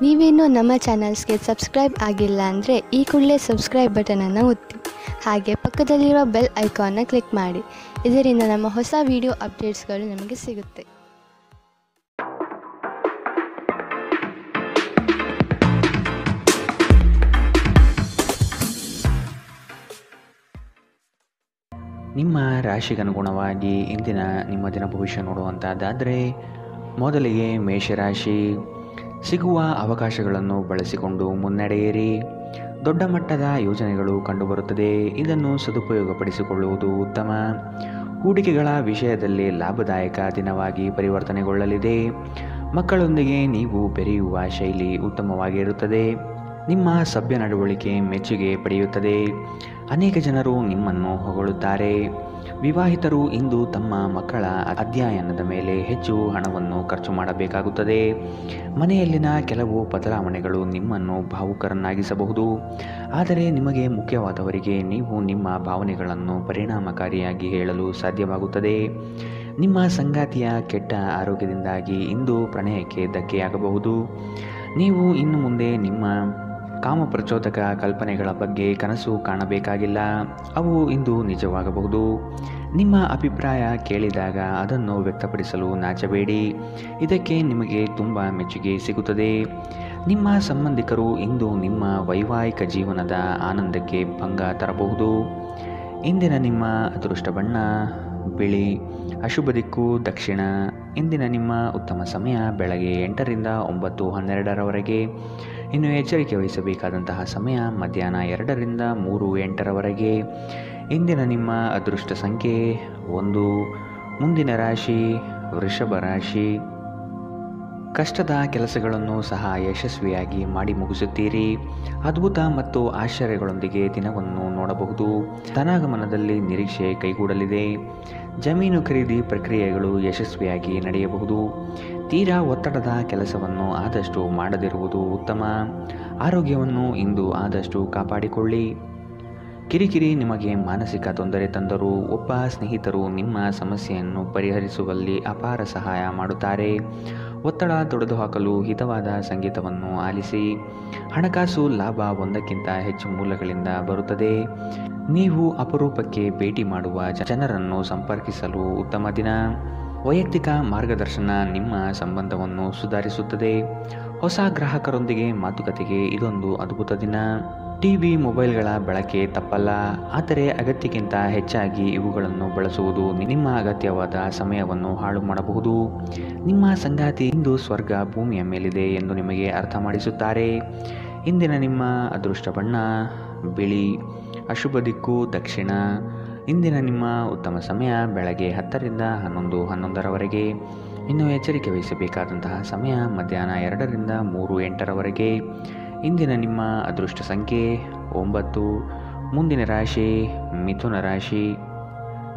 ನೀವೇನೂ ನಮ್ಮ ಚಾನಲ್ಸ್ಗೆ ಸಬ್ಸ್ಕ್ರೈಬ್ ಆಗಿಲ್ಲ ಅಂದರೆ ಈ ಕೂಡಲೇ ಸಬ್ಸ್ಕ್ರೈಬ್ ಬಟನನ್ನು ಒತ್ತಿ. ಹಾಗೆ ಪಕ್ಕದಲ್ಲಿರುವ ಬೆಲ್ ಐಕಾನ್ನ ಕ್ಲಿಕ್ ಮಾಡಿ. ಇದರಿಂದ ನಮ್ಮ ಹೊಸ ವಿಡಿಯೋ ಅಪ್ಡೇಟ್ಸ್ಗಳು ನಿಮಗೆ ಸಿಗುತ್ತೆ. ನಿಮ್ಮ ರಾಶಿಗನುಗುಣವಾಗಿ ಇಂದಿನ ನಿಮ್ಮ ದಿನ ಭವಿಷ್ಯ ನೋಡುವಂಥದ್ದಾದರೆ, ಮೊದಲಿಗೆ ಮೇಷರಾಶಿ. ಸಿಗುವ ಅವಕಾಶಗಳನ್ನು ಬಳಸಿಕೊಂಡು ಮುನ್ನಡೆಯಿರಿ. ದೊಡ್ಡ ಮಟ್ಟದ ಯೋಜನೆಗಳು ಕಂಡುಬರುತ್ತದೆ. ಇದನ್ನು ಸದುಪಯೋಗಪಡಿಸಿಕೊಳ್ಳುವುದು ಉತ್ತಮ. ಹೂಡಿಕೆಗಳ ವಿಷಯದಲ್ಲಿ ಲಾಭದಾಯಕ ದಿನವಾಗಿ ಪರಿವರ್ತನೆಗೊಳ್ಳಲಿದೆ. ಮಕ್ಕಳೊಂದಿಗೆ ನೀವು ಬೆರೆಯುವ ಶೈಲಿ ಉತ್ತಮವಾಗಿರುತ್ತದೆ. ನಿಮ್ಮ ಸಭ್ಯ ನಡವಳಿಕೆ ಮೆಚ್ಚುಗೆ ಪಡೆಯುತ್ತದೆ. ಅನೇಕ ಜನರು ನಿಮ್ಮನ್ನು ಹೊಗಳುತ್ತಾರೆ. ವಿವಾಹಿತರು ಇಂದು ತಮ್ಮ ಮಕ್ಕಳ ಅಧ್ಯಯನದ ಮೇಲೆ ಹೆಚ್ಚು ಹಣವನ್ನು ಖರ್ಚು ಮಾಡಬೇಕಾಗುತ್ತದೆ. ಮನೆಯಲ್ಲಿನ ಕೆಲವು ಬದಲಾವಣೆಗಳು ನಿಮ್ಮನ್ನು ಭಾವುಕರನ್ನಾಗಿಸಬಹುದು. ಆದರೆ ನಿಮಗೆ ಮುಖ್ಯವಾದವರಿಗೆ ನೀವು ನಿಮ್ಮ ಭಾವನೆಗಳನ್ನು ಪರಿಣಾಮಕಾರಿಯಾಗಿ ಹೇಳಲು ಸಾಧ್ಯವಾಗುತ್ತದೆ. ನಿಮ್ಮ ಸಂಗಾತಿಯ ಕೆಟ್ಟ ಆರೋಗ್ಯದಿಂದಾಗಿ ಇಂದು ಪ್ರಣಯಕ್ಕೆ ಧಕ್ಕೆಯಾಗಬಹುದು. ನೀವು ಇನ್ನು ಮುಂದೆ ನಿಮ್ಮ ಕಾಮಪ್ರಚೋದಕ ಕಲ್ಪನೆಗಳ ಬಗ್ಗೆ ಕನಸು ಕಾಣಬೇಕಾಗಿಲ್ಲ. ಅವು ಇಂದು ನಿಜವಾಗಬಹುದು. ನಿಮ್ಮ ಅಭಿಪ್ರಾಯ ಕೇಳಿದಾಗ ಅದನ್ನು ವ್ಯಕ್ತಪಡಿಸಲು ನಾಚಬೇಡಿ. ಇದಕ್ಕೆ ನಿಮಗೆ ತುಂಬ ಮೆಚ್ಚುಗೆ ಸಿಗುತ್ತದೆ. ನಿಮ್ಮ ಸಂಬಂಧಿಕರು ಇಂದು ನಿಮ್ಮ ವೈವಾಹಿಕ ಜೀವನದ ಆನಂದಕ್ಕೆ ಭಂಗ ತರಬಹುದು. ಇಂದಿನ ನಿಮ್ಮ ಅದೃಷ್ಟ ಬಣ್ಣ ಬಿಳಿ. ಅಶುಭ ದಿಕ್ಕು ದಕ್ಷಿಣ. ಇಂದಿನ ನಿಮ್ಮ ಉತ್ತಮ ಸಮಯ ಬೆಳಗ್ಗೆ 8ರಿಂದ 9:12ರವರೆಗೆ. ಇನ್ನು ಎಚ್ಚರಿಕೆ ವಹಿಸಬೇಕಾದಂತಹ ಸಮಯ ಮಧ್ಯಾಹ್ನ 2ರಿಂದ 3:08ರವರೆಗೆ. ಇಂದಿನ ನಿಮ್ಮ ಅದೃಷ್ಟ ಸಂಖ್ಯೆ 1. ಮುಂದಿನ ರಾಶಿ ವೃಷಭ ರಾಶಿ. ಕಷ್ಟದ ಕೆಲಸಗಳನ್ನು ಸಹ ಯಶಸ್ವಿಯಾಗಿ ಮಾಡಿ ಮುಗಿಸುತ್ತೀರಿ. ಅದ್ಭುತ ಮತ್ತು ಆಶ್ಚರ್ಯಗಳೊಂದಿಗೆ ದಿನವನ್ನು ನೋಡಬಹುದು. ಧನಾಗಮನದಲ್ಲಿ ನಿರೀಕ್ಷೆ ಕೈಗೂಡಲಿದೆ. ಜಮೀನು ಖರೀದಿ ಪ್ರಕ್ರಿಯೆಗಳು ಯಶಸ್ವಿಯಾಗಿ ನಡೆಯಬಹುದು. ತೀರಾ ಒತ್ತಡದ ಕೆಲಸವನ್ನು ಆದಷ್ಟು ಮಾಡದಿರುವುದು ಉತ್ತಮ. ಆರೋಗ್ಯವನ್ನು ಇಂದು ಆದಷ್ಟು ಕಾಪಾಡಿಕೊಳ್ಳಿ. ಕಿರಿಕಿರಿ ನಿಮಗೆ ಮಾನಸಿಕ ತೊಂದರೆ ತಂದರೂ ಒಬ್ಬ ಸ್ನೇಹಿತರು ನಿಮ್ಮ ಸಮಸ್ಯೆಯನ್ನು ಪರಿಹರಿಸುವಲ್ಲಿ ಅಪಾರ ಸಹಾಯ ಮಾಡುತ್ತಾರೆ. ಒತ್ತಡ ತೊಡೆದುಹಾಕಲು ಹಿತವಾದ ಸಂಗೀತವನ್ನು ಆಲಿಸಿ. ಹಣಕಾಸು ಲಾಭ ಒಂದಕ್ಕಿಂತ ಹೆಚ್ಚು ಮೂಲಗಳಿಂದ ಬರುತ್ತದೆ. ನೀವು ಅಪರೂಪಕ್ಕೆ ಭೇಟಿ ಮಾಡುವ ಜನರನ್ನು ಸಂಪರ್ಕಿಸಲು ಉತ್ತಮ ದಿನ. ವೈಯಕ್ತಿಕ ಮಾರ್ಗದರ್ಶನ ನಿಮ್ಮ ಸಂಬಂಧವನ್ನು ಸುಧಾರಿಸುತ್ತದೆ. ಹೊಸ ಗ್ರಾಹಕರೊಂದಿಗೆ ಮಾತುಕತೆಗೆ ಇದೊಂದು ಅದ್ಭುತ ದಿನ. ಟಿವಿ ಮೊಬೈಲ್ಗಳ ಬಳಕೆ ತಪ್ಪಲ್ಲ. ಆದರೆ ಅಗತ್ಯಕ್ಕಿಂತ ಹೆಚ್ಚಾಗಿ ಇವುಗಳನ್ನು ಬಳಸುವುದು ನಿಮ್ಮ ಅಗತ್ಯವಾದ ಸಮಯವನ್ನು ಹಾಳು ಮಾಡಬಹುದು. ನಿಮ್ಮ ಸಂಗಾತಿ ಇಂದು ಸ್ವರ್ಗ ಭೂಮಿಯ ಮೇಲಿದೆ ಎಂದು ನಿಮಗೆ ಅರ್ಥ ಮಾಡಿಸುತ್ತಾರೆ. ಇಂದಿನ ನಿಮ್ಮ ಅದೃಷ್ಟ ಬಣ್ಣ ಬಿಳಿ. ಅಶುಭ ದಿಕ್ಕು ದಕ್ಷಿಣ. ಇಂದಿನ ನಿಮ್ಮ ಉತ್ತಮ ಸಮಯ ಬೆಳಗ್ಗೆ 10ರಿಂದ 11:11ರವರೆಗೆ. ಇನ್ನು ಎಚ್ಚರಿಕೆ ವಹಿಸಬೇಕಾದಂತಹ ಸಮಯ ಮಧ್ಯಾಹ್ನ 2ರಿಂದ 3:08ರವರೆಗೆ. ಇಂದಿನ ನಿಮ್ಮ ಅದೃಷ್ಟ ಸಂಖ್ಯೆ 9. ಮುಂದಿನ ರಾಶಿ ಮಿಥುನ ರಾಶಿ.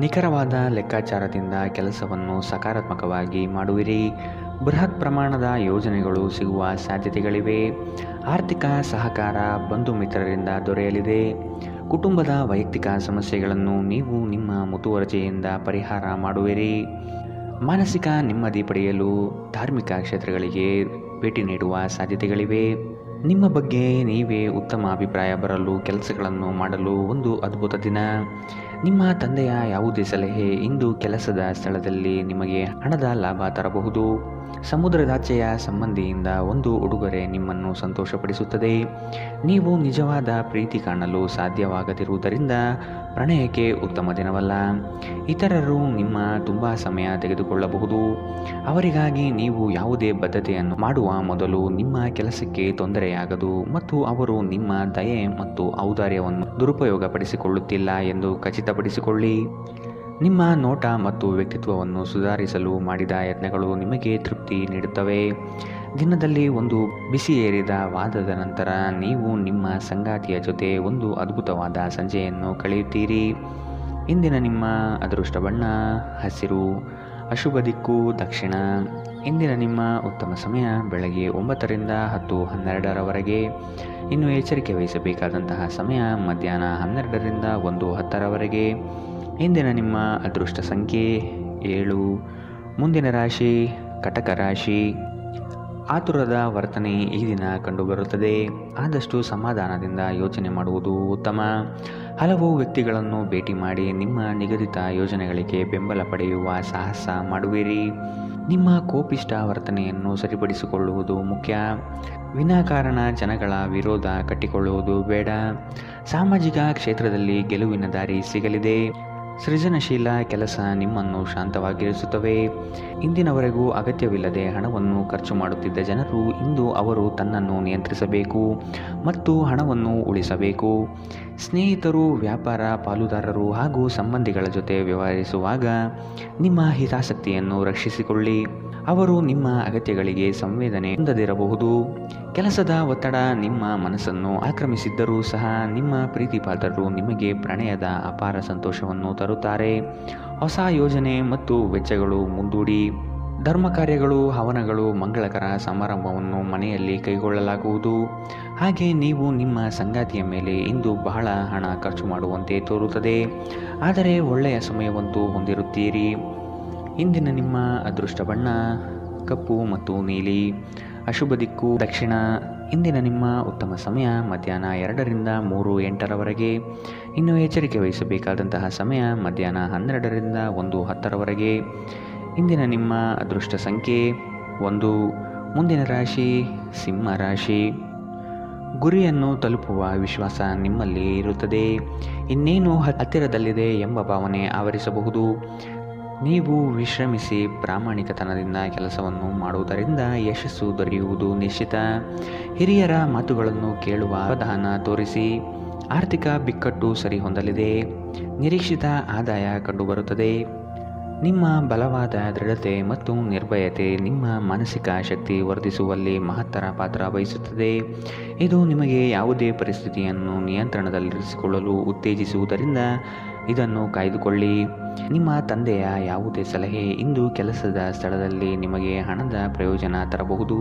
ನಿಖರವಾದ ಲೆಕ್ಕಾಚಾರದಿಂದ ಕೆಲಸವನ್ನು ಸಕಾರಾತ್ಮಕವಾಗಿ ಮಾಡುವಿರಿ. ಬೃಹತ್ ಪ್ರಮಾಣದ ಯೋಜನೆಗಳು ಸಿಗುವ ಸಾಧ್ಯತೆಗಳಿವೆ. ಆರ್ಥಿಕ ಸಹಕಾರ ಬಂಧು ಮಿತ್ರರಿಂದ ದೊರೆಯಲಿದೆ. ಕುಟುಂಬದ ವೈಯಕ್ತಿಕ ಸಮಸ್ಯೆಗಳನ್ನು ನೀವು ನಿಮ್ಮ ಮುತುವರ್ಜಿಯಿಂದ ಪರಿಹಾರ ಮಾಡುವಿರಿ. ಮಾನಸಿಕ ನೆಮ್ಮದಿ ಪಡೆಯಲು ಧಾರ್ಮಿಕ ಕ್ಷೇತ್ರಗಳಿಗೆ ಭೇಟಿ ನೀಡುವ ಸಾಧ್ಯತೆಗಳಿವೆ. ನಿಮ್ಮ ಬಗ್ಗೆ ನೀವೇ ಉತ್ತಮ ಅಭಿಪ್ರಾಯ ಬರಲು ಕೆಲಸಗಳನ್ನು ಮಾಡಲು ಒಂದು ಅದ್ಭುತ ದಿನ. ನಿಮ್ಮ ತಂದೆಯ ಯಾವುದೇ ಸಲಹೆ ಇಂದು ಕೆಲಸದ ಸ್ಥಳದಲ್ಲಿ ನಿಮಗೆ ಹಣದ ಲಾಭ ತರಬಹುದು. ಸಮುದ್ರದಾಚೆಯ ಸಂಬಂಧಿಯಿಂದ ಒಂದು ಉಡುಗೊರೆ ನಿಮ್ಮನ್ನು ಸಂತೋಷಪಡಿಸುತ್ತದೆ. ನೀವು ನಿಜವಾದ ಪ್ರೀತಿ ಕಾಣಲು ಸಾಧ್ಯವಾಗದಿರುವುದರಿಂದ ಪ್ರಣಯಕ್ಕೆ ಉತ್ತಮ ದಿನವಲ್ಲ. ಇತರರು ನಿಮ್ಮ ತುಂಬ ಸಮಯ ತೆಗೆದುಕೊಳ್ಳಬಹುದು. ಅವರಿಗಾಗಿ ನೀವು ಯಾವುದೇ ಬದ್ಧತೆಯನ್ನು ಮಾಡುವ ಮೊದಲು ನಿಮ್ಮ ಕೆಲಸಕ್ಕೆ ತೊಂದರೆಯಾಗದು ಮತ್ತು ಅವರು ನಿಮ್ಮ ದಯೆ ಮತ್ತು ಔದಾರ್ಯವನ್ನು ದುರುಪಯೋಗಪಡಿಸಿಕೊಳ್ಳುತ್ತಿಲ್ಲ ಎಂದು ಖಚಿತಪಡಿಸಿಕೊಳ್ಳಿ. ನಿಮ್ಮ ನೋಟ ಮತ್ತು ವ್ಯಕ್ತಿತ್ವವನ್ನು ಸುಧಾರಿಸಲು ಮಾಡಿದ ಯತ್ನಗಳು ನಿಮಗೆ ತೃಪ್ತಿ ನೀಡುತ್ತವೆ. ದಿನದಲ್ಲಿ ಒಂದು ಬಿಸಿಯೇರಿದ ವಾದದ ನಂತರ ನೀವು ನಿಮ್ಮ ಸಂಗಾತಿಯ ಜೊತೆ ಒಂದು ಅದ್ಭುತವಾದ ಸಂಜೆಯನ್ನು ಕಳೆಯುತ್ತೀರಿ. ಇಂದಿನ ನಿಮ್ಮ ಅದೃಷ್ಟ ಬಣ್ಣ ಹಸಿರು. ಅಶುಭ ದಿಕ್ಕು ದಕ್ಷಿಣ. ಇಂದಿನ ನಿಮ್ಮ ಉತ್ತಮ ಸಮಯ ಬೆಳಗ್ಗೆ 9ರಿಂದ 10:12ರವರೆಗೆ. ಇನ್ನು ಎಚ್ಚರಿಕೆ ವಹಿಸಬೇಕಾದಂತಹ ಸಮಯ ಮಧ್ಯಾಹ್ನ 12ರಿಂದ 1:10ರವರೆಗೆ. ಇಂದಿನ ನಿಮ್ಮ ಅದೃಷ್ಟ ಸಂಖ್ಯೆ 7. ಮುಂದಿನ ರಾಶಿ ಕಟಕ ರಾಶಿ. ಆತುರದ ವರ್ತನೆ ಈ ದಿನ ಕಂಡುಬರುತ್ತದೆ. ಆದಷ್ಟು ಸಮಾಧಾನದಿಂದ ಯೋಚನೆ ಮಾಡುವುದು ಉತ್ತಮ. ಹಲವು ವ್ಯಕ್ತಿಗಳನ್ನು ಭೇಟಿ ಮಾಡಿ ನಿಮ್ಮ ನಿಗದಿತ ಯೋಜನೆಗಳಿಗೆ ಬೆಂಬಲ ಪಡೆಯುವ ಸಾಹಸ ಮಾಡುವಿರಿ. ನಿಮ್ಮ ಕೋಪಿಷ್ಟ ವರ್ತನೆಯನ್ನು ಸರಿಪಡಿಸಿಕೊಳ್ಳುವುದು ಮುಖ್ಯ. ವಿನಾಕಾರಣ ಜನಗಳ ವಿರೋಧ ಕಟ್ಟಿಕೊಳ್ಳುವುದು ಬೇಡ. ಸಾಮಾಜಿಕ ಕ್ಷೇತ್ರದಲ್ಲಿ ಗೆಲುವಿನ ದಾರಿ ಸಿಗಲಿದೆ. ಸೃಜನಶೀಲ ಕೆಲಸ ನಿಮ್ಮನ್ನು ಶಾಂತವಾಗಿರಿಸುತ್ತವೆ. ಇಂದಿನವರೆಗೂ ಅಗತ್ಯವಿಲ್ಲದೆ ಹಣವನ್ನು ಖರ್ಚು ಮಾಡುತ್ತಿದ್ದ ಜನರು ಇಂದು ಅವರು ತನ್ನನ್ನು ನಿಯಂತ್ರಿಸಬೇಕು ಮತ್ತು ಹಣವನ್ನು ಉಳಿಸಬೇಕು. ಸ್ನೇಹಿತರು, ವ್ಯಾಪಾರ ಪಾಲುದಾರರು ಹಾಗೂ ಸಂಬಂಧಿಗಳ ಜೊತೆ ವ್ಯವಹರಿಸುವಾಗ ನಿಮ್ಮ ಹಿತಾಸಕ್ತಿಯನ್ನು ರಕ್ಷಿಸಿಕೊಳ್ಳಿ. ಅವರು ನಿಮ್ಮ ಅಗತ್ಯಗಳಿಗೆ ಸಂವೇದನೆ ಹೊಂದದಿರಬಹುದು. ಕೆಲಸದ ಒತ್ತಡ ನಿಮ್ಮ ಮನಸ್ಸನ್ನು ಆಕ್ರಮಿಸಿದ್ದರೂ ಸಹ ನಿಮ್ಮ ಪ್ರೀತಿಪಾತ್ರರು ನಿಮಗೆ ಪ್ರಣಯದ ಅಪಾರ ಸಂತೋಷವನ್ನು ತರುತ್ತಾರೆ. ಹೊಸ ಯೋಜನೆ ಮತ್ತು ವೆಚ್ಚಗಳು ಮುಂದೂಡಿ. ಧರ್ಮ ಕಾರ್ಯಗಳು, ಹವನಗಳು, ಮಂಗಳಕರ ಸಮಾರಂಭವನ್ನು ಮನೆಯಲ್ಲಿ ಕೈಗೊಳ್ಳಲಾಗುವುದು. ಹಾಗೆ ನೀವು ನಿಮ್ಮ ಸಂಗಾತಿಯ ಮೇಲೆ ಇಂದು ಬಹಳ ಹಣ ಖರ್ಚು ಮಾಡುವಂತೆ ತೋರುತ್ತದೆ. ಆದರೆ ಒಳ್ಳೆಯ ಸಮಯವಂತೂ ಹೊಂದಿರುತ್ತೀರಿ. ಇಂದಿನ ನಿಮ್ಮ ಅದೃಷ್ಟ ಬಣ್ಣ ಕಪ್ಪು ಮತ್ತು ನೀಲಿ. ಅಶುಭ ದಿಕ್ಕು ದಕ್ಷಿಣ. ಇಂದಿನ ನಿಮ್ಮ ಉತ್ತಮ ಸಮಯ ಮಧ್ಯಾಹ್ನ 2ರಿಂದ 3:08ರವರೆಗೆ. ಇನ್ನು ಎಚ್ಚರಿಕೆ ವಹಿಸಬೇಕಾದಂತಹ ಸಮಯ ಮಧ್ಯಾಹ್ನ 12ರಿಂದ 1:10ರವರೆಗೆ. ಇಂದಿನ ನಿಮ್ಮ ಅದೃಷ್ಟ ಸಂಖ್ಯೆ 1. ಮುಂದಿನ ರಾಶಿ ಸಿಂಹ ರಾಶಿ. ಗುರಿಯನ್ನು ತಲುಪುವ ವಿಶ್ವಾಸ ನಿಮ್ಮಲ್ಲಿ ಇರುತ್ತದೆ. ಇನ್ನೇನು ಹತ್ತಿರದಲ್ಲಿದೆ ಎಂಬ ಭಾವನೆ ಆವರಿಸಬಹುದು. ನೀವು ವಿಶ್ರಮಿಸಿ ಪ್ರಾಮಾಣಿಕತನದಿಂದ ಕೆಲಸವನ್ನು ಮಾಡುವುದರಿಂದ ಯಶಸ್ಸು ದೊರೆಯುವುದು ನಿಶ್ಚಿತ. ಹಿರಿಯರ ಮಾತುಗಳನ್ನು ಕೇಳುವ ಅವಧಾನ ತೋರಿಸಿ. ಆರ್ಥಿಕ ಬಿಕ್ಕಟ್ಟು ಸರಿಹೊಂದಲಿದೆ. ನಿರೀಕ್ಷಿತ ಆದಾಯ ಕಂಡುಬರುತ್ತದೆ. ನಿಮ್ಮ ಬಲವಾದ ದೃಢತೆ ಮತ್ತು ನಿರ್ಭಯತೆ ನಿಮ್ಮ ಮಾನಸಿಕ ಶಕ್ತಿ ವರ್ಧಿಸುವಲ್ಲಿ ಮಹತ್ತರ ಪಾತ್ರ ವಹಿಸುತ್ತದೆ. ಇದು ನಿಮಗೆ ಯಾವುದೇ ಪರಿಸ್ಥಿತಿಯನ್ನು ನಿಯಂತ್ರಣದಲ್ಲಿರಿಸಿಕೊಳ್ಳಲು ಉತ್ತೇಜಿಸುವುದರಿಂದ ಇದನ್ನು ಕಾಯ್ದುಕೊಳ್ಳಿ. ನಿಮ್ಮ ತಂದೆಯ ಯಾವುದೇ ಸಲಹೆ ಇಂದು ಕೆಲಸದ ಸ್ಥಳದಲ್ಲಿ ನಿಮಗೆ ಹಣದ ಪ್ರಯೋಜನ ತರಬಹುದು.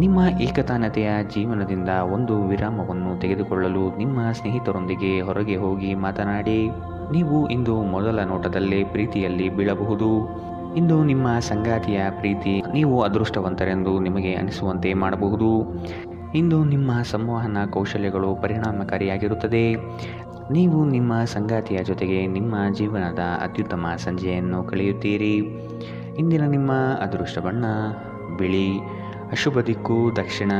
ನಿಮ್ಮ ಏಕತಾನತೆಯ ಜೀವನದಿಂದ ಒಂದು ವಿರಾಮವನ್ನು ತೆಗೆದುಕೊಳ್ಳಲು ನಿಮ್ಮ ಸ್ನೇಹಿತರೊಂದಿಗೆ ಹೊರಗೆ ಹೋಗಿ ಮಾತನಾಡಿ. ನೀವು ಇಂದು ಮೊದಲ ನೋಟದಲ್ಲೇ ಪ್ರೀತಿಯಲ್ಲಿ ಬೀಳಬಹುದು. ಇಂದು ನಿಮ್ಮ ಸಂಗಾತಿಯ ಪ್ರೀತಿ ನೀವು ಅದೃಷ್ಟವಂತರೆಂದು ನಿಮಗೆ ಅನಿಸುವಂತೆ ಮಾಡಬಹುದು. ಇಂದು ನಿಮ್ಮ ಸಂವಹನ ಕೌಶಲ್ಯಗಳು ಪರಿಣಾಮಕಾರಿಯಾಗಿರುತ್ತದೆ. ನೀವು ನಿಮ್ಮ ಸಂಗಾತಿಯ ಜೊತೆಗೆ ನಿಮ್ಮ ಜೀವನದ ಅತ್ಯುತ್ತಮ ಸಂಜೆಯನ್ನು ಕಳೆಯುತ್ತೀರಿ. ಇಂದಿನ ನಿಮ್ಮ ಅದೃಷ್ಟ ಬಣ್ಣ ಬಿಳಿ. ಅಶುಭ ದಿಕ್ಕು ದಕ್ಷಿಣ.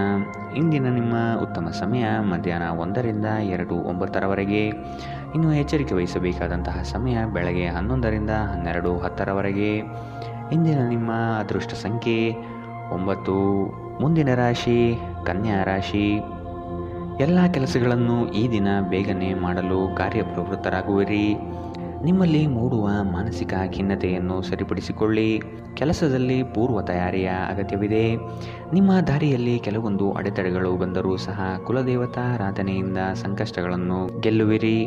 ಇಂದಿನ ನಿಮ್ಮ ಉತ್ತಮ ಸಮಯ ಮಧ್ಯಾಹ್ನ 1ರಿಂದ 2:09ರವರೆಗೆ. ಇನ್ನು ಎಚ್ಚರಿಕೆ ವಹಿಸಬೇಕಾದಂತಹ ಸಮಯ ಬೆಳಗ್ಗೆ 11ರಿಂದ 12:10ರವರೆಗೆ. ಇಂದಿನ ನಿಮ್ಮ ಅದೃಷ್ಟ ಸಂಖ್ಯೆ 9. ಮುಂದಿನ ರಾಶಿ ಕನ್ಯಾ ರಾಶಿ. ಎಲ್ಲ ಕೆಲಸಗಳನ್ನು ಈ ದಿನ ಬೇಗನೆ ಮಾಡಲು ಕಾರ್ಯಪ್ರವೃತ್ತರಾಗುವಿರಿ. ನಿಮ್ಮಲ್ಲಿ ಮೂಡುವ ಮಾನಸಿಕ ಖಿನ್ನತೆಯನ್ನು ಸರಿಪಡಿಸಿಕೊಳ್ಳಿ. ಕೆಲಸದಲ್ಲಿ ಪೂರ್ವ ತಯಾರಿಯ ಅಗತ್ಯವಿದೆ. ನಿಮ್ಮ ದಾರಿಯಲ್ಲಿ ಕೆಲವೊಂದು ಅಡೆತಡೆಗಳು ಬಂದರೂ ಸಹ ಕುಲದೇವತಾರಾಧನೆಯಿಂದ ಸಂಕಷ್ಟಗಳನ್ನು ಗೆಲ್ಲುವಿರಿ.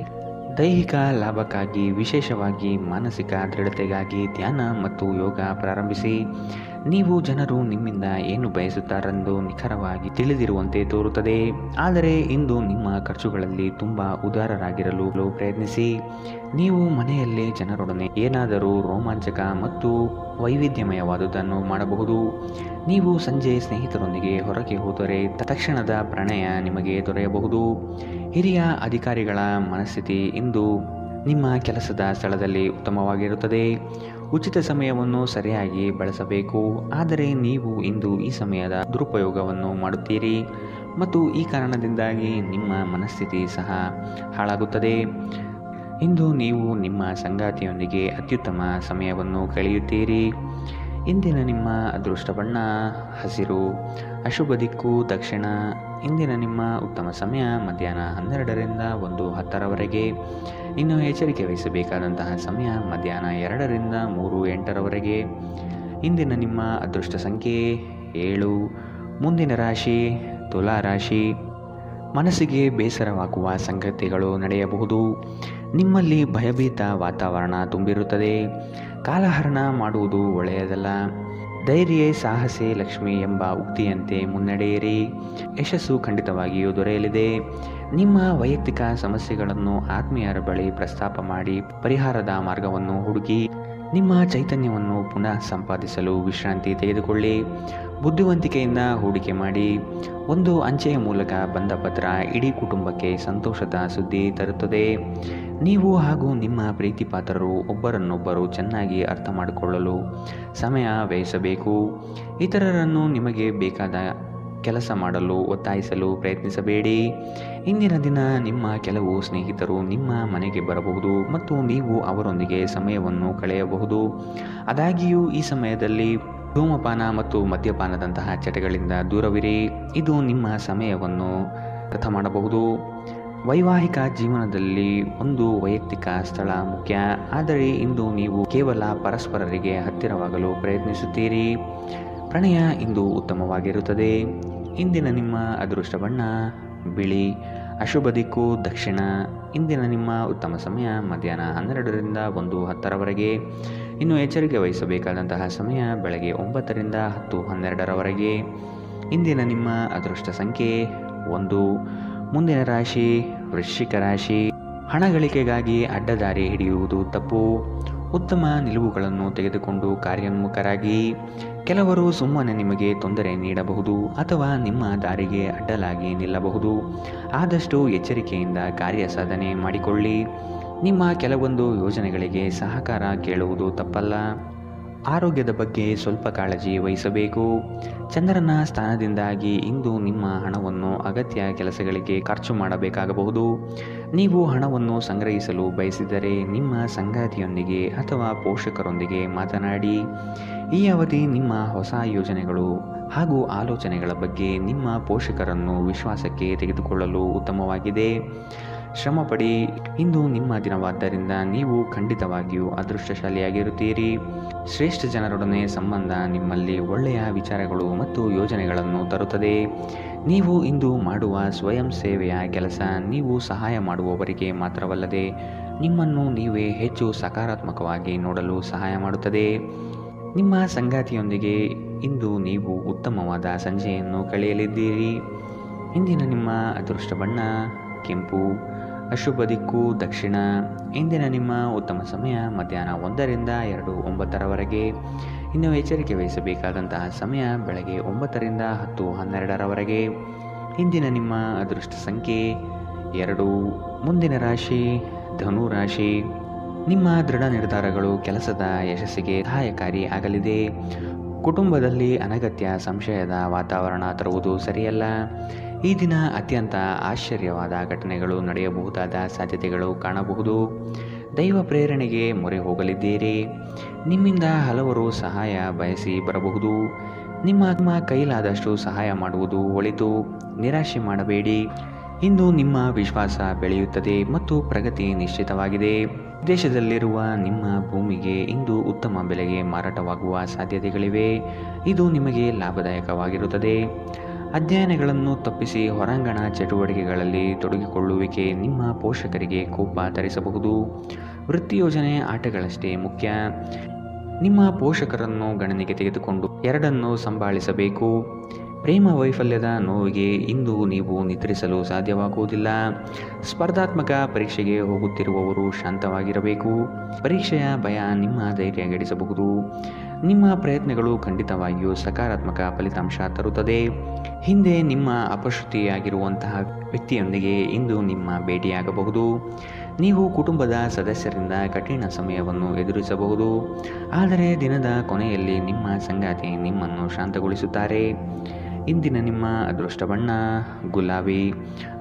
ದೈಹಿಕ ಲಾಭಕ್ಕಾಗಿ ವಿಶೇಷವಾಗಿ ಮಾನಸಿಕ ದೃಢತೆಗಾಗಿ ಧ್ಯಾನ ಮತ್ತು ಯೋಗ ಪ್ರಾರಂಭಿಸಿ. ನೀವು ಜನರು ನಿಮ್ಮಿಂದ ಏನು ಬಯಸುತ್ತಾರೆಂದು ನಿಖರವಾಗಿ ತಿಳಿದಿರುವಂತೆ ತೋರುತ್ತದೆ. ಆದರೆ ಇಂದು ನಿಮ್ಮ ಖರ್ಚುಗಳಲ್ಲಿ ತುಂಬ ಉದಾರರಾಗಿರಲು ಪ್ರಯತ್ನಿಸಿ. ನೀವು ಮನೆಯಲ್ಲಿ ಜನರೊಡನೆ ಏನಾದರೂ ರೋಮಾಂಚಕ ಮತ್ತು ವೈವಿಧ್ಯಮಯವಾದುದನ್ನು ಮಾಡಬಹುದು. ನೀವು ಸಂಜೆ ಸ್ನೇಹಿತರೊಂದಿಗೆ ಹೊರಗೆ ಹೋದರೆ ತಕ್ಷಣದ ಪ್ರಣಯ ನಿಮಗೆ ದೊರೆಯಬಹುದು. ಹಿರಿಯ ಅಧಿಕಾರಿಗಳ ಮನಸ್ಥಿತಿ ಇಂದು ನಿಮ್ಮ ಕೆಲಸದ ಸ್ಥಳದಲ್ಲಿ ಉತ್ತಮವಾಗಿರುತ್ತದೆ. ಉಚಿತ ಸಮಯವನ್ನು ಸರಿಯಾಗಿ ಬಳಸಬೇಕು. ಆದರೆ ನೀವು ಇಂದು ಈ ಸಮಯದ ದುರುಪಯೋಗವನ್ನು ಮಾಡುತ್ತೀರಿ ಮತ್ತು ಈ ಕಾರಣದಿಂದಾಗಿ ನಿಮ್ಮ ಮನಸ್ಥಿತಿ ಸಹ ಹಾಳಾಗುತ್ತದೆ. ಇಂದು ನೀವು ನಿಮ್ಮ ಸಂಗಾತಿಯೊಂದಿಗೆ ಅತ್ಯುತ್ತಮ ಸಮಯವನ್ನು ಕಳೆಯುತ್ತೀರಿ. ಇಂದಿನ ನಿಮ್ಮ ಅದೃಷ್ಟ ಬಣ್ಣ ಹಸಿರು. ಅಶುಭ ದಿಕ್ಕು ದಕ್ಷಿಣ. ಇಂದಿನ ನಿಮ್ಮ ಉತ್ತಮ ಸಮಯ ಮಧ್ಯಾಹ್ನ 12ರಿಂದ 1:10ರವರೆಗೆ. ಇನ್ನು ಎಚ್ಚರಿಕೆ ವಹಿಸಬೇಕಾದಂತಹ ಸಮಯ ಮಧ್ಯಾಹ್ನ 2ರಿಂದ 3:08ರವರೆಗೆ. ಇಂದಿನ ನಿಮ್ಮ ಅದೃಷ್ಟ ಸಂಖ್ಯೆ 7. ಮುಂದಿನ ರಾಶಿ ತುಲಾ ರಾಶಿ. ಮನಸ್ಸಿಗೆ ಬೇಸರವಾಗುವ ಸಂಗತಿಗಳು ನಡೆಯಬಹುದು. ನಿಮ್ಮಲ್ಲಿ ಭಯಭೀತ ವಾತಾವರಣ ತುಂಬಿರುತ್ತದೆ. ಕಾಲಹರಣ ಮಾಡುವುದು ಒಳ್ಳೆಯದಲ್ಲ. ಧೈರ್ಯ ಸಾಹಸೆ ಲಕ್ಷ್ಮಿ ಎಂಬ ಉಕ್ತಿಯಂತೆ ಮುನ್ನಡೆಯಿರಿ. ಯಶಸ್ಸು ಖಂಡಿತವಾಗಿಯೂ ದೊರೆಯಲಿದೆ. ನಿಮ್ಮ ವೈಯಕ್ತಿಕ ಸಮಸ್ಯೆಗಳನ್ನು ಆತ್ಮೀಯರ ಬಳಿ ಪ್ರಸ್ತಾಪ ಮಾಡಿ ಪರಿಹಾರದ ಮಾರ್ಗವನ್ನು ಹುಡುಕಿ. ನಿಮ್ಮ ಚೈತನ್ಯವನ್ನು ಪುನಃ ಸಂಪಾದಿಸಲು ವಿಶ್ರಾಂತಿ ತೆಗೆದುಕೊಳ್ಳಿ. ಬುದ್ಧಿವಂತಿಕೆಯಿಂದ ಹೂಡಿಕೆ ಮಾಡಿ. ಒಂದು ಅಂಚೆಯ ಮೂಲಕ ಬಂದ ಪತ್ರ ಇಡೀ ಕುಟುಂಬಕ್ಕೆ ಸಂತೋಷದ ಸುದ್ದಿ ತರುತ್ತದೆ. ನೀವು ಹಾಗೂ ನಿಮ್ಮ ಪ್ರೀತಿಪಾತ್ರರು ಒಬ್ಬರನ್ನೊಬ್ಬರು ಚೆನ್ನಾಗಿ ಅರ್ಥ ಮಾಡಿಕೊಳ್ಳಲು ಸಮಯ ವ್ಯಯಿಸಬೇಕು. ಇತರರನ್ನು ನಿಮಗೆ ಬೇಕಾದ ಕೆಲಸ ಮಾಡಲು ಒತ್ತಾಯಿಸಲು ಪ್ರಯತ್ನಿಸಬೇಡಿ. ಇಂದಿನ ದಿನ ನಿಮ್ಮ ಕೆಲವು ಸ್ನೇಹಿತರು ನಿಮ್ಮ ಮನೆಗೆ ಬರಬಹುದು ಮತ್ತು ನೀವು ಅವರೊಂದಿಗೆ ಸಮಯವನ್ನು ಕಳೆಯಬಹುದು. ಆದಾಗ್ಯೂ ಈ ಸಮಯದಲ್ಲಿ ಧೂಮಪಾನ ಮತ್ತು ಮದ್ಯಪಾನದಂತಹ ಚಟಗಳಿಂದ ದೂರವಿರಿ. ಇದು ನಿಮ್ಮ ಸಮಯವನ್ನು ವ್ಯರ್ಥ ಮಾಡಬಹುದು. ವೈವಾಹಿಕ ಜೀವನದಲ್ಲಿ ಒಂದು ವೈಯಕ್ತಿಕ ಸ್ಥಳ ಮುಖ್ಯ, ಆದರೆ ಇಂದು ನೀವು ಕೇವಲ ಪರಸ್ಪರರಿಗೆ ಹತ್ತಿರವಾಗಲು ಪ್ರಯತ್ನಿಸುತ್ತೀರಿ. ಪ್ರಣಯ ಇಂದು ಉತ್ತಮವಾಗಿರುತ್ತದೆ. ಇಂದಿನ ನಿಮ್ಮ ಅದೃಷ್ಟ ಬಣ್ಣ ಬಿಳಿ. ಅಶುಭ ದಿಕ್ಕು ದಕ್ಷಿಣ. ಇಂದಿನ ನಿಮ್ಮ ಉತ್ತಮ ಸಮಯ ಮಧ್ಯಾಹ್ನ 12ರಿಂದ 1:10ರವರೆಗೆ. ಇನ್ನು ಎಚ್ಚರಿಕೆ ವಹಿಸಬೇಕಾದಂತಹ ಸಮಯ ಬೆಳಗ್ಗೆ 9ರಿಂದ 10:12ರವರೆಗೆ. ಇಂದಿನ ನಿಮ್ಮ ಅದೃಷ್ಟ ಸಂಖ್ಯೆ 1. ಮುಂದಿನ ರಾಶಿ ವೃಶ್ಚಿಕ ರಾಶಿ. ಹಣ ಗಳಿಕೆಗಾಗಿ ಅಡ್ಡದಾರಿ ಹಿಡಿಯುವುದು ತಪ್ಪು. ಉತ್ತಮ ನಿಲುವುಗಳನ್ನು ತೆಗೆದುಕೊಂಡು ಕಾರ್ಯೋನ್ಮುಖರಾಗಿ. ಕೆಲವರು ಸುಮ್ಮನೆ ನಿಮಗೆ ತೊಂದರೆ ನೀಡಬಹುದು ಅಥವಾ ನಿಮ್ಮ ದಾರಿಗೆ ಅಡ್ಡಲಾಗಿ ನಿಲ್ಲಬಹುದು. ಆದಷ್ಟು ಎಚ್ಚರಿಕೆಯಿಂದ ಕಾರ್ಯ ಸಾಧನೆ ಮಾಡಿಕೊಳ್ಳಿ. ನಿಮ್ಮ ಕೆಲವೊಂದು ಯೋಜನೆಗಳಿಗೆ ಸಹಕಾರ ಕೇಳುವುದು ತಪ್ಪಲ್ಲ. ಆರೋಗ್ಯದ ಬಗ್ಗೆ ಸ್ವಲ್ಪ ಕಾಳಜಿ ವಹಿಸಬೇಕು. ಚಂದ್ರನ ಸ್ಥಾನದಿಂದಾಗಿ ಇಂದು ನಿಮ್ಮ ಹಣವನ್ನು ಅಗತ್ಯ ಕೆಲಸಗಳಿಗೆ ಖರ್ಚು ಮಾಡಬೇಕಾಗಬಹುದು. ನೀವು ಹಣವನ್ನು ಸಂಗ್ರಹಿಸಲು ಬಯಸಿದರೆ ನಿಮ್ಮ ಸಂಗಾತಿಯೊಂದಿಗೆ ಅಥವಾ ಪೋಷಕರೊಂದಿಗೆ ಮಾತನಾಡಿ. ಈ ಅವಧಿ ನಿಮ್ಮ ಹೊಸ ಯೋಜನೆಗಳು ಹಾಗೂ ಆಲೋಚನೆಗಳ ಬಗ್ಗೆ ನಿಮ್ಮ ಪೋಷಕರನ್ನು ವಿಶ್ವಾಸಕ್ಕೆ ತೆಗೆದುಕೊಳ್ಳಲು ಉತ್ತಮವಾಗಿದೆ. ಶ್ರಮಪಡಿ. ಇಂದು ನಿಮ್ಮ ದಿನವಾದ್ದರಿಂದ ನೀವು ಖಂಡಿತವಾಗಿಯೂ ಅದೃಷ್ಟಶಾಲಿಯಾಗಿರುತ್ತೀರಿ. ಶ್ರೇಷ್ಠ ಜನರೊಡನೆ ಸಂಬಂಧ ನಿಮ್ಮಲ್ಲಿ ಒಳ್ಳೆಯ ವಿಚಾರಗಳು ಮತ್ತು ಯೋಜನೆಗಳನ್ನು ತರುತ್ತದೆ. ನೀವು ಇಂದು ಮಾಡುವ ಸ್ವಯಂ ಸೇವೆಯ ಕೆಲಸ ನೀವು ಸಹಾಯ ಮಾಡುವವರಿಗೆ ಮಾತ್ರವಲ್ಲದೆ ನಿಮ್ಮನ್ನು ನೀವೇ ಹೆಚ್ಚು ಸಕಾರಾತ್ಮಕವಾಗಿ ನೋಡಲು ಸಹಾಯ ಮಾಡುತ್ತದೆ. ನಿಮ್ಮ ಸಂಗಾತಿಯೊಂದಿಗೆ ಇಂದು ನೀವು ಉತ್ತಮವಾದ ಸಂಜೆಯನ್ನು ಕಳೆಯಲಿದ್ದೀರಿ. ಇಂದಿನ ನಿಮ್ಮ ಅದೃಷ್ಟ ಬಣ್ಣ ಕೆಂಪು. ಅಶುಭ ದಿಕ್ಕು ದಕ್ಷಿಣ. ಇಂದಿನ ನಿಮ್ಮ ಉತ್ತಮ ಸಮಯ ಮಧ್ಯಾಹ್ನ 1ರಿಂದ 2:09ರವರೆಗೆ. ಇನ್ನು ಎಚ್ಚರಿಕೆ ವಹಿಸಬೇಕಾದಂತಹ ಸಮಯ ಬೆಳಗ್ಗೆ 9ರಿಂದ 10:12ರವರೆಗೆ. ಇಂದಿನ ನಿಮ್ಮ ಅದೃಷ್ಟ ಸಂಖ್ಯೆ 2. ಮುಂದಿನ ರಾಶಿ ಧನು ರಾಶಿ. ನಿಮ್ಮ ದೃಢ ನಿರ್ಧಾರಗಳು ಕೆಲಸದ ಯಶಸ್ಸಿಗೆ ಸಹಾಯಕಾರಿ ಆಗಲಿದೆ. ಕುಟುಂಬದಲ್ಲಿ ಅನಗತ್ಯ ಸಂಶಯದ ವಾತಾವರಣ ತರುವುದು ಸರಿಯಲ್ಲ. ಈ ದಿನ ಅತ್ಯಂತ ಆಶ್ಚರ್ಯವಾದ ಘಟನೆಗಳು ನಡೆಯಬಹುದಾದ ಸಾಧ್ಯತೆಗಳು ಕಾಣಬಹುದು. ದೈವ ಪ್ರೇರಣೆಗೆ ಮೊರೆ ಹೋಗಲಿದ್ದೀರಿ. ನಿಮ್ಮಿಂದ ಹಲವರು ಸಹಾಯ ಬಯಸಿ ಬರಬಹುದು. ನಿಮ್ಮ ಕೈಲಾದಷ್ಟು ಸಹಾಯ ಮಾಡುವುದು ಒಳಿತು. ನಿರಾಶೆ ಮಾಡಬೇಡಿ. ಇಂದು ನಿಮ್ಮ ವಿಶ್ವಾಸ ಬೆಳೆಯುತ್ತದೆ ಮತ್ತು ಪ್ರಗತಿ ನಿಶ್ಚಿತವಾಗಿದೆ. ವಿದೇಶದಲ್ಲಿರುವ ನಿಮ್ಮ ಭೂಮಿಗೆ ಇಂದು ಉತ್ತಮ ಬೆಲೆಗೆ ಮಾರಾಟವಾಗುವ ಸಾಧ್ಯತೆಗಳಿವೆ. ಇದು ನಿಮಗೆ ಲಾಭದಾಯಕವಾಗಿರುತ್ತದೆ. ಅಧ್ಯಯನಗಳನ್ನು ತಪ್ಪಿಸಿ ಹೊರಾಂಗಣ ಚಟುವಟಿಕೆಗಳಲ್ಲಿ ತೊಡಗಿಕೊಳ್ಳುವಿಕೆ ನಿಮ್ಮ ಪೋಷಕರಿಗೆ ಕೋಪ ತರಿಸಬಹುದು. ವೃತ್ತಿ ಯೋಜನೆ ಆಟಗಳಷ್ಟೇ ಮುಖ್ಯ. ನಿಮ್ಮ ಪೋಷಕರನ್ನು ಗಣನೆಗೆ ತೆಗೆದುಕೊಂಡು ಎರಡನ್ನೂ ಸಂಭಾಳಿಸಬೇಕು. ಪ್ರೇಮ ವೈಫಲ್ಯದ ನೋವಿಗೆ ಇಂದು ನೀವು ನಿದ್ರಿಸಲು ಸಾಧ್ಯವಾಗುವುದಿಲ್ಲ. ಸ್ಪರ್ಧಾತ್ಮಕ ಪರೀಕ್ಷೆಗೆ ಹೋಗುತ್ತಿರುವವರು ಶಾಂತವಾಗಿರಬೇಕು. ಪರೀಕ್ಷೆಯ ಭಯ ನಿಮ್ಮ ಧೈರ್ಯ ಗೆಡಿಸಬಹುದು. ನಿಮ್ಮ ಪ್ರಯತ್ನಗಳು ಖಂಡಿತವಾಗಿಯೂ ಸಕಾರಾತ್ಮಕ ಫಲಿತಾಂಶ ತರುತ್ತದೆ. ಹಿಂದೆ ನಿಮ್ಮ ಅಪಶ್ರುತಿಯಾಗಿರುವಂತಹ ವ್ಯಕ್ತಿಯೊಂದಿಗೆ ಇಂದು ನಿಮ್ಮ ಭೇಟಿಯಾಗಬಹುದು. ನೀವು ಕುಟುಂಬದ ಸದಸ್ಯರಿಂದ ಕಠಿಣ ಸಮಯವನ್ನು ಎದುರಿಸಬಹುದು. ಆದರೆ ದಿನದ ಕೊನೆಯಲ್ಲಿ ನಿಮ್ಮ ಸಂಗಾತಿ ನಿಮ್ಮನ್ನು ಶಾಂತಗೊಳಿಸುತ್ತಾರೆ. ಇಂದಿನ ನಿಮ್ಮ ಅದೃಷ್ಟ ಬಣ್ಣ ಗುಲಾಬಿ.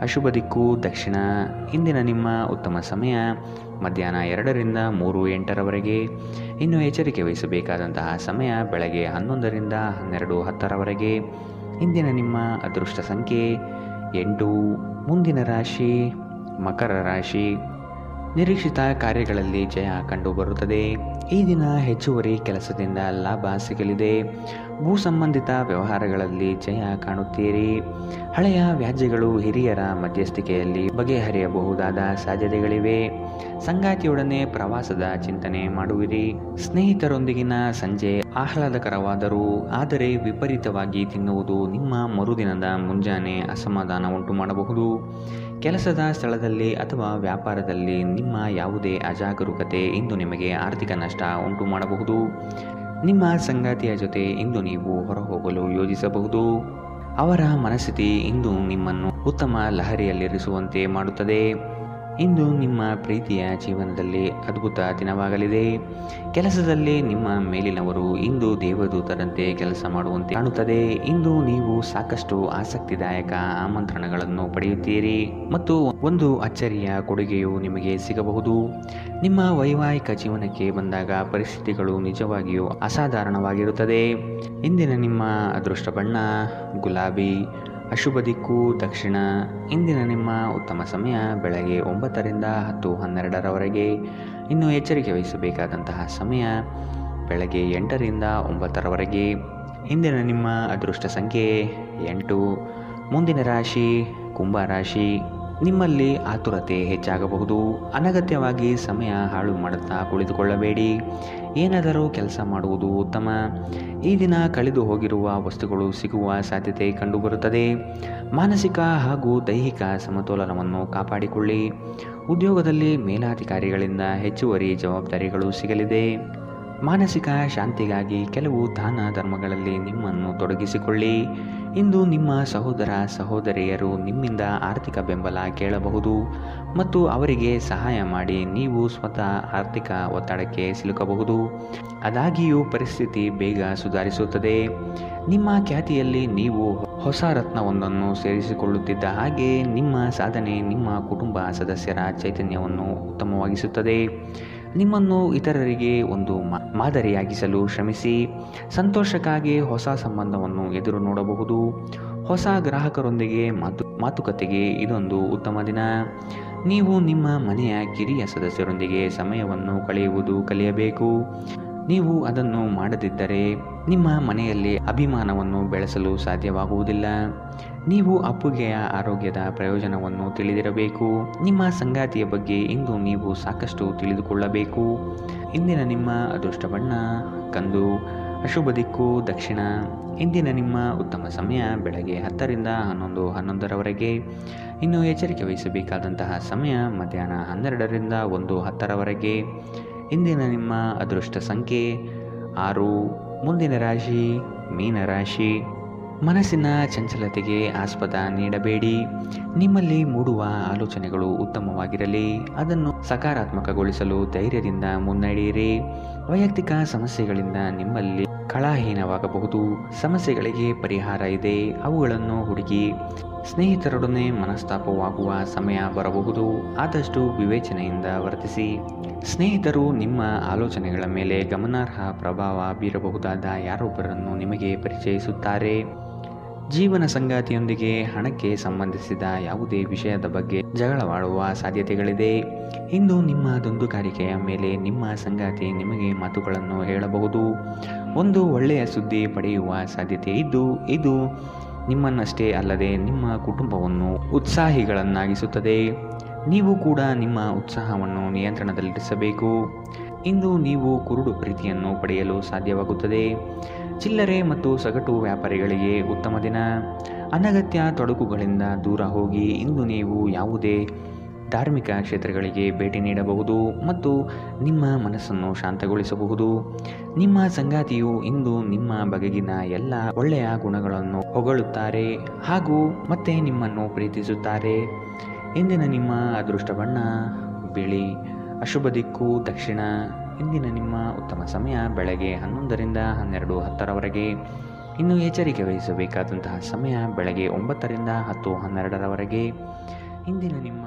ಅಶುಭ ದಿಕ್ಕು ದಕ್ಷಿಣ. ಇಂದಿನ ನಿಮ್ಮ ಉತ್ತಮ ಸಮಯ ಮಧ್ಯಾಹ್ನ 2ರಿಂದ 3:08ರವರೆಗೆ. ಇನ್ನು ಎಚ್ಚರಿಕೆ ವಹಿಸಬೇಕಾದಂತಹ ಸಮಯ ಬೆಳಗ್ಗೆ 11ರಿಂದ 12:10ರವರೆಗೆ. ಇಂದಿನ ನಿಮ್ಮ ಅದೃಷ್ಟ ಸಂಖ್ಯೆ 8. ಮುಂದಿನ ರಾಶಿ ಮಕರ ರಾಶಿ. ನಿರೀಕ್ಷಿತ ಕಾರ್ಯಗಳಲ್ಲಿ ಜಯ ಕಂಡುಬರುತ್ತದೆ. ಈ ದಿನ ಹೆಚ್ಚುವರಿ ಕೆಲಸದಿಂದ ಲಾಭ ಸಿಗಲಿದೆ. ಭೂ ಸಂಬಂಧಿತ ವ್ಯವಹಾರಗಳಲ್ಲಿ ಜಯ ಕಾಣುತ್ತೀರಿ. ಹಳೆಯ ವ್ಯಾಜ್ಯಗಳು ಹಿರಿಯರ ಮಧ್ಯಸ್ಥಿಕೆಯಲ್ಲಿ ಬಗೆಹರಿಯಬಹುದಾದ ಸಾಧ್ಯತೆಗಳಿವೆ. ಸಂಗಾತಿಯೊಡನೆ ಪ್ರವಾಸದ ಚಿಂತನೆ ಮಾಡುವಿರಿ. ಸ್ನೇಹಿತರೊಂದಿಗಿನ ಸಂಜೆ ಆಹ್ಲಾದಕರವಾದರೂ ಆದರೆ ವಿಪರೀತವಾಗಿ ತಿನ್ನುವುದು ನಿಮ್ಮ ಮರುದಿನದ ಮುಂಜಾನೆ ಅಸಮಾಧಾನ ಉಂಟು ಮಾಡಬಹುದು. ಕೆಲಸದ ಸ್ಥಳದಲ್ಲಿ ಅಥವಾ ವ್ಯಾಪಾರದಲ್ಲಿ ನಿಮ್ಮ ಯಾವುದೇ ಅಜಾಗರೂಕತೆ ಇಂದು ನಿಮಗೆ ಆರ್ಥಿಕ ನಷ್ಟ ಉಂಟು ಮಾಡಬಹುದು. ನಿಮ್ಮ ಸಂಗಾತಿಯ ಜೊತೆ ಇಂದು ನೀವು ಹೊರಹೋಗಲು ಯೋಜಿಸಬಹುದು. ಅವರ ಮನಸ್ಥಿತಿ ಇಂದು ನಿಮ್ಮನ್ನು ಉತ್ತಮ ಲಹರಿಯಲ್ಲಿರಿಸುವಂತೆ ಮಾಡುತ್ತದೆ. ಇಂದು ನಿಮ್ಮ ಪ್ರೀತಿಯ ಜೀವನದಲ್ಲಿ ಅದ್ಭುತ ದಿನವಾಗಲಿದೆ. ಕೆಲಸದಲ್ಲಿ ನಿಮ್ಮ ಮೇಲಿನವರು ಇಂದು ದೇವದೂತರಂತೆ ಕೆಲಸ ಮಾಡುವಂತೆ ಕಾಣುತ್ತದೆ. ಇಂದು ನೀವು ಸಾಕಷ್ಟು ಆಸಕ್ತಿದಾಯಕ ಆಮಂತ್ರಣಗಳನ್ನು ಪಡೆಯುತ್ತೀರಿ ಮತ್ತು ಒಂದು ಅಚ್ಚರಿಯ ಕೊಡುಗೆಯು ನಿಮಗೆ ಸಿಗಬಹುದು. ನಿಮ್ಮ ವೈವಾಹಿಕ ಜೀವನಕ್ಕೆ ಬಂದಾಗ ಪರಿಸ್ಥಿತಿಗಳು ನಿಜವಾಗಿಯೂ ಅಸಾಧಾರಣವಾಗಿರುತ್ತದೆ. ಇಂದಿನ ನಿಮ್ಮ ಅದೃಷ್ಟ ಬಣ್ಣ ಗುಲಾಬಿ, ಅಶುಭ ದಿಕ್ಕು ದಕ್ಷಿಣ. ಇಂದಿನ ನಿಮ್ಮ ಉತ್ತಮ ಸಮಯ ಬೆಳಗ್ಗೆ 9ರಿಂದ 10:12ರವರೆಗೆ. ಇನ್ನು ಎಚ್ಚರಿಕೆ ವಹಿಸಬೇಕಾದಂತಹ ಸಮಯ ಬೆಳಗ್ಗೆ 8ರಿಂದ 9ರವರೆಗೆ. ಇಂದಿನ ನಿಮ್ಮ ಅದೃಷ್ಟ ಸಂಖ್ಯೆ 8. ಮುಂದಿನ ರಾಶಿ ಕುಂಭ ರಾಶಿ. ನಿಮ್ಮಲ್ಲಿ ಆತುರತೆ ಹೆಚ್ಚಾಗಬಹುದು. ಅನಗತ್ಯವಾಗಿ ಸಮಯ ಹಾಳು ಮಾಡುತ್ತಾ ಕುಳಿತುಕೊಳ್ಳಬೇಡಿ. ಏನಾದರೂ ಕೆಲಸ ಮಾಡುವುದು ಉತ್ತಮ. ಈ ದಿನ ಕಳೆದು ಹೋಗಿರುವ ವಸ್ತುಗಳು ಸಿಗುವ ಸಾಧ್ಯತೆ ಕಂಡುಬರುತ್ತದೆ. ಮಾನಸಿಕ ಹಾಗೂ ದೈಹಿಕ ಸಮತೋಲನವನ್ನು ಕಾಪಾಡಿಕೊಳ್ಳಿ. ಉದ್ಯೋಗದಲ್ಲಿ ಮೇಲಾಧಿಕಾರಿಗಳಿಂದ ಹೆಚ್ಚುವರಿ ಜವಾಬ್ದಾರಿಗಳು ಸಿಗಲಿದೆ. ಮಾನಸಿಕ ಶಾಂತಿಗಾಗಿ ಕೆಲವು ದಾನ ಧರ್ಮಗಳಲ್ಲಿ ನಿಮ್ಮನ್ನು ತೊಡಗಿಸಿಕೊಳ್ಳಿ. ಇಂದು ನಿಮ್ಮ ಸಹೋದರ ಸಹೋದರಿಯರು ನಿಮ್ಮಿಂದ ಆರ್ಥಿಕ ಬೆಂಬಲ ಕೇಳಬಹುದು ಮತ್ತು ಅವರಿಗೆ ಸಹಾಯ ಮಾಡಿ ನೀವು ಸ್ವತಃ ಆರ್ಥಿಕ ಒತ್ತಡಕ್ಕೆ ಸಿಲುಕಬಹುದು. ಆದಾಗ್ಯೂ ಪರಿಸ್ಥಿತಿ ಬೇಗ ಸುಧಾರಿಸುತ್ತದೆ. ನಿಮ್ಮ ಖ್ಯಾತಿಯಲ್ಲಿ ನೀವು ಹೊಸ ರತ್ನವೊಂದನ್ನು ಸೇರಿಸಿಕೊಳ್ಳುತ್ತಿದ್ದ ಹಾಗೆ ನಿಮ್ಮ ಸಾಧನೆ ನಿಮ್ಮ ಕುಟುಂಬ ಸದಸ್ಯರ ಚೈತನ್ಯವನ್ನು ಉತ್ತಮವಾಗಿಸುತ್ತದೆ. ನಿಮ್ಮನ್ನು ಇತರರಿಗೆ ಒಂದು ಮಾದರಿಯಾಗಿಸಲು ಶ್ರಮಿಸಿ. ಸಂತೋಷಕ್ಕಾಗಿ ಹೊಸ ಸಂಬಂಧವನ್ನು ಎದುರು ನೋಡಬಹುದು. ಹೊಸ ಗ್ರಾಹಕರೊಂದಿಗೆ ಮಾತುಕತೆಗೆ ಇದೊಂದು ಉತ್ತಮ ದಿನ. ನೀವು ನಿಮ್ಮ ಮನೆಯ ಕಿರಿಯ ಸದಸ್ಯರೊಂದಿಗೆ ಸಮಯವನ್ನು ಕಳೆಯುವುದು ಕಲಿಯಬೇಕು. ನೀವು ಅದನ್ನು ಮಾಡದಿದ್ದರೆ ನಿಮ್ಮ ಮನೆಯಲ್ಲಿ ಅಭಿಮಾನವನ್ನು ಬೆಳೆಸಲು ಸಾಧ್ಯವಾಗುವುದಿಲ್ಲ. ನೀವು ಅಪ್ಪುಗೆಯ ಆರೋಗ್ಯದ ಪ್ರಯೋಜನವನ್ನು ತಿಳಿದಿರಬೇಕು. ನಿಮ್ಮ ಸಂಗಾತಿಯ ಬಗ್ಗೆ ಇಂದು ನೀವು ಸಾಕಷ್ಟು ತಿಳಿದುಕೊಳ್ಳಬೇಕು. ಇಂದಿನ ನಿಮ್ಮ ಅದೃಷ್ಟ ಬಣ್ಣ ಕಂದು, ಅಶುಭ ದಿಕ್ಕು ದಕ್ಷಿಣ. ಇಂದಿನ ನಿಮ್ಮ ಉತ್ತಮ ಸಮಯ ಬೆಳಗ್ಗೆ 10ರಿಂದ 11:11ರವರೆಗೆ. ಇನ್ನು ಎಚ್ಚರಿಕೆ ವಹಿಸಬೇಕಾದಂತಹ ಸಮಯ ಮಧ್ಯಾಹ್ನ 12ರಿಂದ 1:10ರವರೆಗೆ. ಇಂದಿನ ನಿಮ್ಮ ಅದೃಷ್ಟ ಸಂಖ್ಯೆ 6. ಮುಂದಿನ ರಾಶಿ ಮೀನರಾಶಿ. ಮನಸ್ಸಿನ ಚಂಚಲತೆಗೆ ಆಸ್ಪದ ನೀಡಬೇಡಿ. ನಿಮ್ಮಲ್ಲಿ ಮೂಡುವ ಆಲೋಚನೆಗಳು ಉತ್ತಮವಾಗಿರಲಿ. ಅದನ್ನು ಸಕಾರಾತ್ಮಕಗೊಳಿಸಲು ಧೈರ್ಯದಿಂದ ಮುನ್ನಡೆಯಿರಿ. ವೈಯಕ್ತಿಕ ಸಮಸ್ಯೆಗಳಿಂದ ನಿಮ್ಮಲ್ಲಿ ಕಳಹೀನವಾಗಬಹುದು. ಸಮಸ್ಯೆಗಳಿಗೆ ಪರಿಹಾರ ಇದೆ, ಅವುಗಳನ್ನು ಹುಡುಕಿ. ಸ್ನೇಹಿತರೊಡನೆ ಮನಸ್ತಾಪವಾಗುವ ಸಮಯ ಬರಬಹುದು. ಆದಷ್ಟು ವಿವೇಚನೆಯಿಂದ ವರ್ತಿಸಿ. ಸ್ನೇಹಿತರು ನಿಮ್ಮ ಆಲೋಚನೆಗಳ ಮೇಲೆ ಗಮನಾರ್ಹ ಪ್ರಭಾವ ಬೀರಬಹುದಾದ ಯಾರೊಬ್ಬರನ್ನು ನಿಮಗೆ ಪರಿಚಯಿಸುತ್ತಾರೆ. ಜೀವನ ಸಂಗಾತಿಯೊಂದಿಗೆ ಹಣಕ್ಕೆ ಸಂಬಂಧಿಸಿದ ಯಾವುದೇ ವಿಷಯದ ಬಗ್ಗೆ ಜಗಳವಾಡುವ ಸಾಧ್ಯತೆಗಳಿದೆ. ಇಂದು ನಿಮ್ಮ ದುಂದುಗಾರಿಕೆಯ ಮೇಲೆ ನಿಮ್ಮ ಸಂಗಾತಿ ನಿಮಗೆ ಮಾತುಗಳನ್ನು ಹೇಳಬಹುದು. ಒಂದು ಒಳ್ಳೆಯ ಸುದ್ದಿ ಪಡೆಯುವ ಸಾಧ್ಯತೆ ಇದ್ದು ಇದು ನಿಮ್ಮನ್ನಷ್ಟೇ ಅಲ್ಲದೆ ನಿಮ್ಮ ಕುಟುಂಬವನ್ನು ಉತ್ಸಾಹಿಗಳನ್ನಾಗಿಸುತ್ತದೆ. ನೀವು ಕೂಡ ನಿಮ್ಮ ಉತ್ಸಾಹವನ್ನು ನಿಯಂತ್ರಣದಲ್ಲಿರಿಸಬೇಕು. ಇಂದು ನೀವು ಕುರುಡು ಪ್ರೀತಿಯನ್ನು ಪಡೆಯಲು ಸಾಧ್ಯವಾಗುತ್ತದೆ. ಚಿಲ್ಲರೆ ಮತ್ತು ಸಗಟು ವ್ಯಾಪಾರಿಗಳಿಗೆ ಉತ್ತಮ ದಿನ. ಅನಗತ್ಯ ತೊಡಕುಗಳಿಂದ ದೂರ ಹೋಗಿ. ಇಂದು ನೀವು ಯಾವುದೇ ಧಾರ್ಮಿಕ ಕ್ಷೇತ್ರಗಳಿಗೆ ಭೇಟಿ ನೀಡಬಹುದು ಮತ್ತು ನಿಮ್ಮ ಮನಸ್ಸನ್ನು ಶಾಂತಗೊಳಿಸಬಹುದು. ನಿಮ್ಮ ಸಂಗಾತಿಯು ಇಂದು ನಿಮ್ಮ ಬಗೆಗಿನ ಎಲ್ಲ ಒಳ್ಳೆಯ ಗುಣಗಳನ್ನು ಹೊಗಳುತ್ತಾರೆ ಹಾಗೂ ಮತ್ತೆ ನಿಮ್ಮನ್ನು ಪ್ರೀತಿಸುತ್ತಾರೆ. ಇಂದಿನ ನಿಮ್ಮ ಅದೃಷ್ಟ ಬಣ್ಣ ಬಿಳಿ, ಅಶುಭ ದಿಕ್ಕು ದಕ್ಷಿಣ. ಇಂದಿನ ನಿಮ್ಮ ಉತ್ತಮ ಸಮಯ ಬೆಳಗ್ಗೆ 11ರಿಂದ 12:10ರವರೆಗೆ. ಇನ್ನು ಎಚ್ಚರಿಕೆ ವಹಿಸಬೇಕಾದಂತಹ ಸಮಯ ಬೆಳಗ್ಗೆ 9ರಿಂದ 10:12ರವರೆಗೆ. ಇಂದಿನ ನಿಮ್ಮ